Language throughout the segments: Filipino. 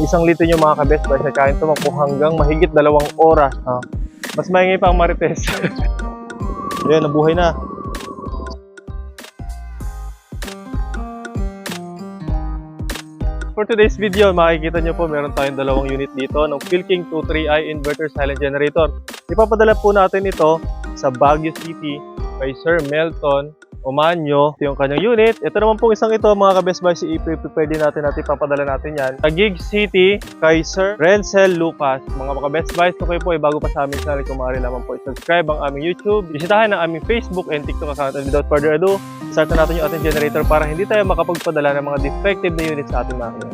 Yung isang litro nyo mga ka-best buys na kain tumakbo hanggang mahigit 2 oras. Mas maingay pa ang Marites. Ayan, nabuhay na. For today's video, makikita nyo po meron tayong 2 unit dito ng Philking 23i Inverter Silent Generator. Ipapadala po natin ito sa Baguio City kay Sir Melton Omanyo. Ito yung kanyang unit. Ito naman pong isang ito mga ka-best buys, i-prepare din natin ipapadala natin yan sa Gig City kay Sir Renzel Lucas. Mga ka-best buys, kung kayo po ay bago pa sa aming channel, kung maaari lamang po i-subscribe ang aming YouTube, bisitahin ang aming Facebook and TikTok account. And without further ado, start na natin yung ating generator para hindi tayo makapagpadala ng mga defective na units sa ating makina.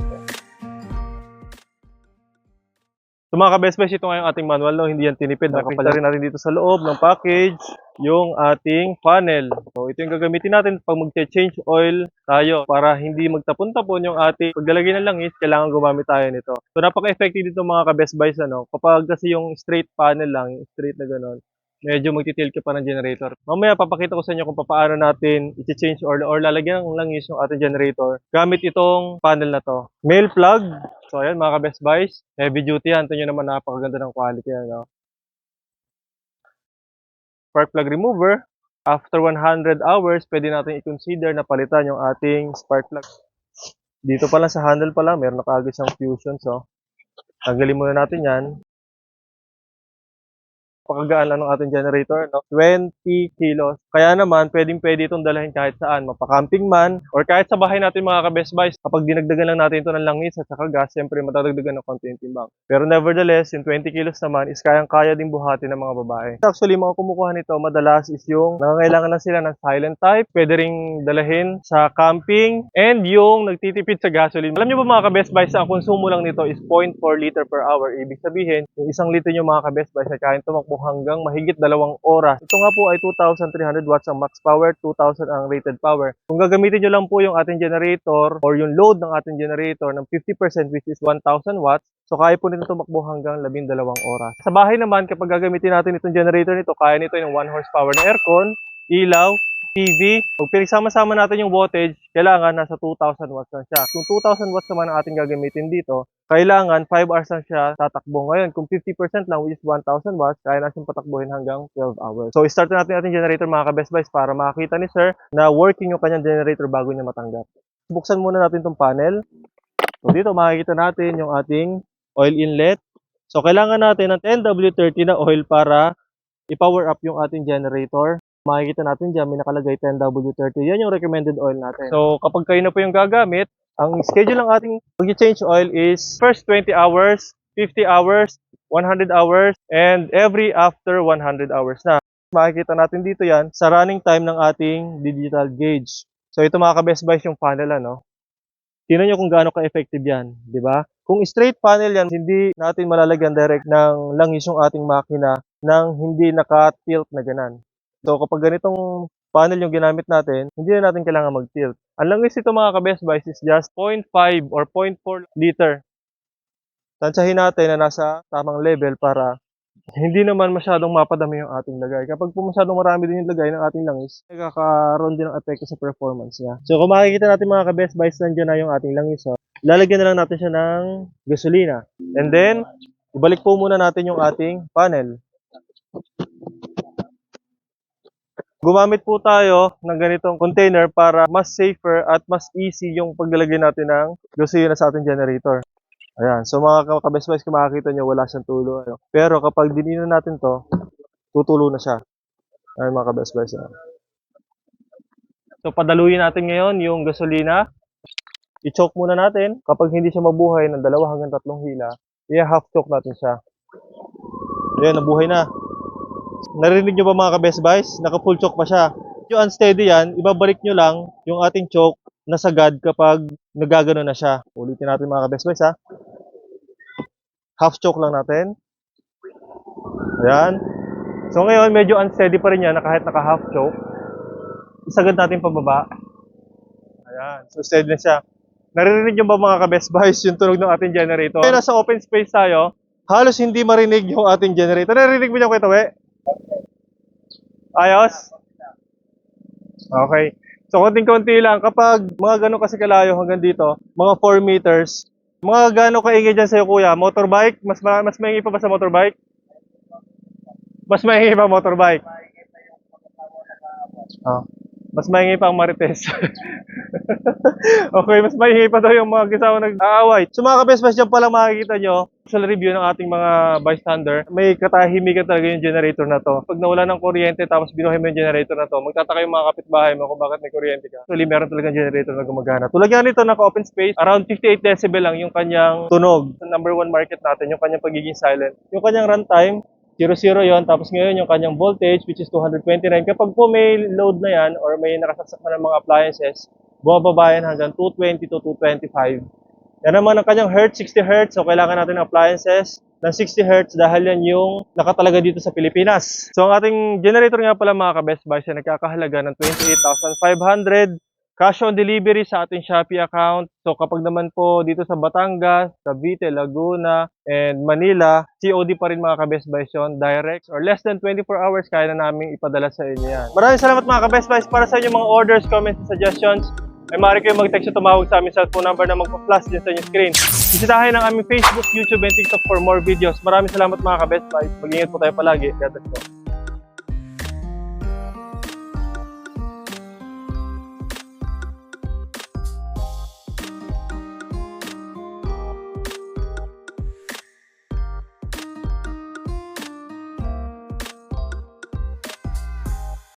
So mga ka-best buys, ito nga yung ating manual, no? Hindi yan tinipid. Nakapala rin natin dito sa loob ng package yung ating funnel. So ito yung gagamitin natin pag mag-change oil tayo para hindi magtapon-tapon yung ating paglalagay ng langis, kailangan gumamit tayo nito. So napaka-effective dito mga ka-best buys, ano? Kapag kasi yung straight funnel lang, yung straight na gano'n, medyo magtitilt ka pa ng generator. Mamaya papakita ko sa inyo kung paano natin i-change or lalagyan ng langis yung ating generator gamit itong panel na to. Male plug. So ayan mga ka-best buys, heavy duty yan. Ito nyo naman, napakaganda ng quality. Ano? Spark plug remover. After 100 hours, pwede natin i-consider na palitan yung ating spark plug. Dito pa lang sa handle pa lang, meron na kaagad siyang fusion. So tanggalin muna natin yan. Pakagaan lang ng ating generator, no? 20 kilos. Kaya naman, pwedeng-pwede itong dalhin kahit saan. Mapakamping man, or kahit sa bahay natin mga ka-best buys. Kapag dinagdagan lang natin ito ng langis at saka gas, siyempre matadagdagan ng konti yung timbang. Pero nevertheless, yung 20 kilos naman is kayang-kaya din buhatin ng mga babae. Actually, mga kumukuha nito, madalas is yung nangangailangan lang sila ng silent type. Pwede ring dalahin sa camping, and yung nagtitipid sa gasoline. Alam nyo ba mga ka-best buys, ang konsumo lang nito is 0.4 liter per hour. Ibig sabihin, yung isang liter nyo mga ka-best buys na kain tumakbo hanggang mahigit 2 oras. Ito nga po ay 2,300 watts ang max power, 2,000 ang rated power. Kung gagamitin nyo lang po yung ating generator or yung load ng ating generator ng 50% which is 1,000 watts, so kaya po nito tumakbo hanggang 12 oras. Sa bahay naman, kapag gagamitin natin itong generator nito, kaya nito yung 1 horsepower na aircon, ilaw, TV. Pag pinagsama-sama natin yung wattage, kailangan nasa 2,000 watts lang siya. Kung 2,000 watts naman ang ating gagamitin dito, kailangan 5 hours lang siya tatakbo. Ngayon, kung 50% lang, which is 1,000 watts, kaya natin patakbuhin hanggang 12 hours. So, start na natin ating generator mga ka-best buys para makakita ni Sir na working yung kanyang generator bago niya matanggap. Buksan muna natin itong panel. So, dito makikita natin yung ating oil inlet. So, kailangan natin ng 10W30 na oil para i-power up yung ating generator. Makikita natin dyan, may nakalagay 10W30. Yan yung recommended oil natin. So, kapag kayo na po yung gagamit, ang schedule ng ating pag-change oil is first 20 hours, 50 hours, 100 hours, and every after 100 hours na. Makikita natin dito yan sa running time ng ating digital gauge. So, ito mga ka-best buys yung funnel, ano? Tingnan nyo kung gaano ka-effective yan, di ba? Kung straight funnel yan, hindi natin malalagyan direct ng langis yung ating makina nang hindi naka-tilt na ganan. So kapag ganitong funnel yung ginamit natin, hindi na natin kailangan mag-tilt. Ang langis ito mga ka-best buys is just 0.5 or 0.4 liter. Tansyahin natin na nasa tamang level para hindi naman masyadong mapadami yung ating lagay. Kapag po masyadong marami din yung lagay ng ating langis, nagkakaroon din ng epekto sa performance niya. So kung makikita natin mga ka-best buys, nandiyan na yung ating langis. So, lalagyan na lang natin siya ng gasolina. And then, ibalik po muna natin yung ating funnel. Gumamit po tayo ng ganitong container para mas safer at mas easy yung paglalagay natin ng gasolina sa ating generator. Ayan. So mga ka-best buys, kung makikita nyo, wala siyang tulo. Ano? Pero kapag dinino natin to, tutulo na siya. Ayan mga ka-best buys. So padaluyin natin ngayon yung gasolina. I-choke muna natin. Kapag hindi siya mabuhay ng 2 hanggang 3 hila, i-half choke natin siya. Ayan, nabuhay na. Narinig nyo ba mga ka-best buys? Naka-full choke pa siya. Yung unsteady yan, ibabalik nyo lang yung ating choke na sagad kapag nagagano na siya. Ulitin natin mga ka-best buys, ha. Half choke lang natin. Ayan. So ngayon, medyo unsteady pa rin yan na kahit naka-half choke. Isagad natin pababa. Ayan. So steady na siya. Naririnig nyo ba mga ka-best buys yung tunog ng ating generator? Kaya nasa open space tayo, halos hindi marinig yung ating generator. Naririnig mo niya, Kuya Tawe? Ayos? Okay. So, konting-konti lang. Kapag mga ganun kasi kalayo hanggang dito, mga 4 meters, Mga gaano kaingay dyan sa'yo kuya? Motorbike? Mas maingay pa ba sa motorbike? Mas maingay pa motorbike? Ah. Mas maingay pa ang Marites. Okay, mas maingay pa daw yung mga kasama nag-aaway. So mga ka-best buys, dyan palang makikita nyo sa review ng ating mga bystander, may katahimikan talaga yung generator na to. Pag nawala ng kuryente tapos binuhay mo yung generator na to, magtataka yung mga kapitbahay mo kung bakit may kuryente ka. Actually, meron talagang generator na gumagana. Tulad nga nito, naka-open space, around 58 decibel lang yung kanyang tunog. Sa number 1 market natin, yung kanyang pagiging silent. Yung kanyang runtime, 0-0 yon, tapos ngayon yung kanyang voltage which is 229. Kapag po may load na yan or may nakasaksak na ng mga appliances, bumababa yan hanggang 220 to 225. Yan naman ang kanyang hertz, 60 hertz. So kailangan natin ng appliances ng 60 hertz dahil yan yung nakatalaga dito sa Pilipinas. So ang ating generator nga pala mga ka-best buys ay nagkakahalaga ng 28,500. Cash on delivery sa ating Shopee account. So kapag naman po dito sa Batangas, Cavite, Laguna, and Manila, COD pa rin mga ka-best buys yun, direct or less than 24 hours kaya na namin ipadala sa inyo yan. Maraming salamat mga ka-best buys para sa inyong mga orders, comments, and suggestions. Ay maaari kayo mag-text o tumawag sa aming cellphone number na magpa-flash din sa inyong screen. Bisitahin ang aming Facebook, YouTube, and TikTok for more videos. Maraming salamat mga ka-best buys. Mag-ingat po tayo palagi. God bless po.